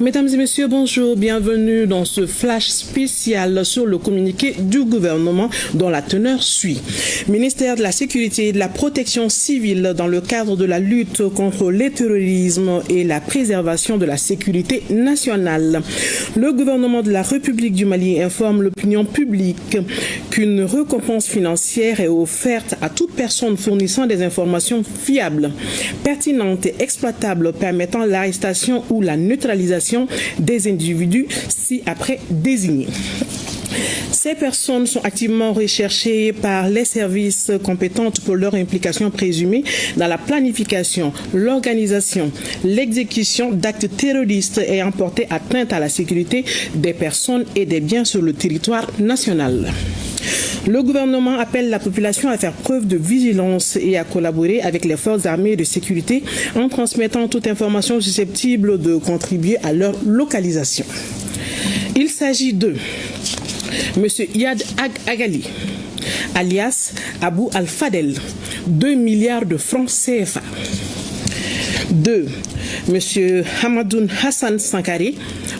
Mesdames et messieurs, bonjour, bienvenue dans ce flash spécial sur le communiqué du gouvernement dont la teneur suit. Ministère de la Sécurité et de la Protection civile dans le cadre de la lutte contre le terrorisme et la préservation de la sécurité nationale. Le gouvernement de la République du Mali informe l'opinion publique qu'une récompense financière est offerte à toute personne fournissant des informations fiables, pertinentes et exploitables permettant l'arrestation ou la neutralisation des individus ci-après désignés. Ces personnes sont activement recherchées par les services compétents pour leur implication présumée dans la planification, l'organisation, l'exécution d'actes terroristes ayant porté atteinte à la sécurité des personnes et des biens sur le territoire national. Le gouvernement appelle la population à faire preuve de vigilance et à collaborer avec les forces armées de sécurité en transmettant toute information susceptible de contribuer à leur localisation. Il s'agit de M. Yad Agali, alias Abou Al-Fadel, 2 milliards de francs CFA. De M. Hamadoun Hassan Sankare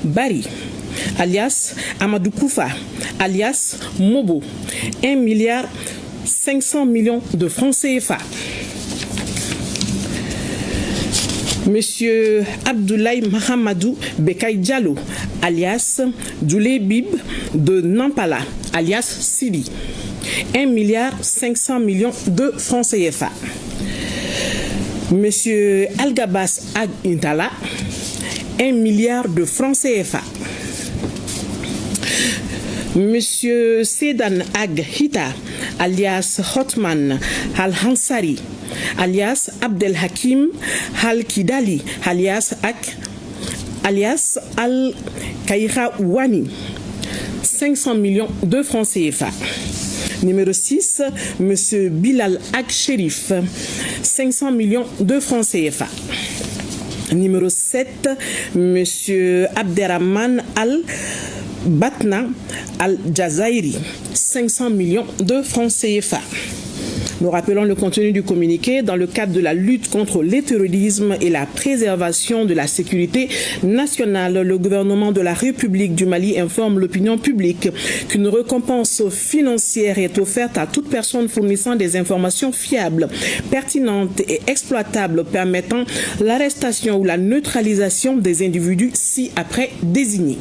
Bari, alias Amadou Koufa, alias Mobo, 1 milliard 500 millions de francs CFA. Monsieur Abdoulaye Mahamadou Bekay Diallo, alias Doulé Bib de Nampala, alias Sidi, 1 milliard 500 millions de francs CFA. Monsieur Algabas Ag Intala, 1 milliard de francs CFA. Monsieur Sedan Ag Hita, alias Hotman Al-Hansari, alias Abdel Hakim Al-Kidali, alias Al-Kaira Ouani, 500 millions de francs CFA. Numéro 6, Monsieur Bilal Ag Sherif, 500 millions de francs CFA. Numéro 7, Monsieur Abderrahman Al-Batna Al-Jazairi, 500 millions de francs CFA. Nous rappelons le contenu du communiqué. Dans le cadre de la lutte contre le terrorisme et la préservation de la sécurité nationale, le gouvernement de la République du Mali informe l'opinion publique qu'une récompense financière est offerte à toute personne fournissant des informations fiables, pertinentes et exploitables permettant l'arrestation ou la neutralisation des individus ci-après désignés.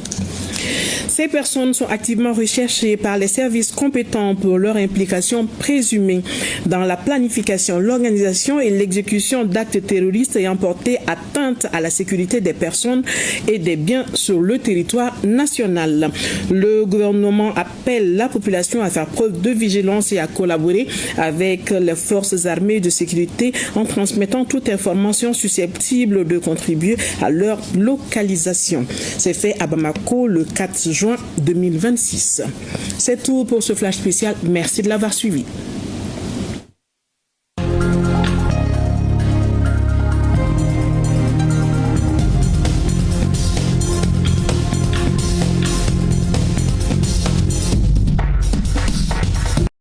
Ces personnes sont activement recherchées par les services compétents pour leur implication présumée dans la planification, l'organisation et l'exécution d'actes terroristes ayant porté atteinte à la sécurité des personnes et des biens sur le territoire national. Le gouvernement appelle la population à faire preuve de vigilance et à collaborer avec les forces armées de sécurité en transmettant toute information susceptible de contribuer à leur localisation. C'est fait à Bamako le 4 juin 2026. C'est tout pour ce flash spécial. Merci de l'avoir suivi.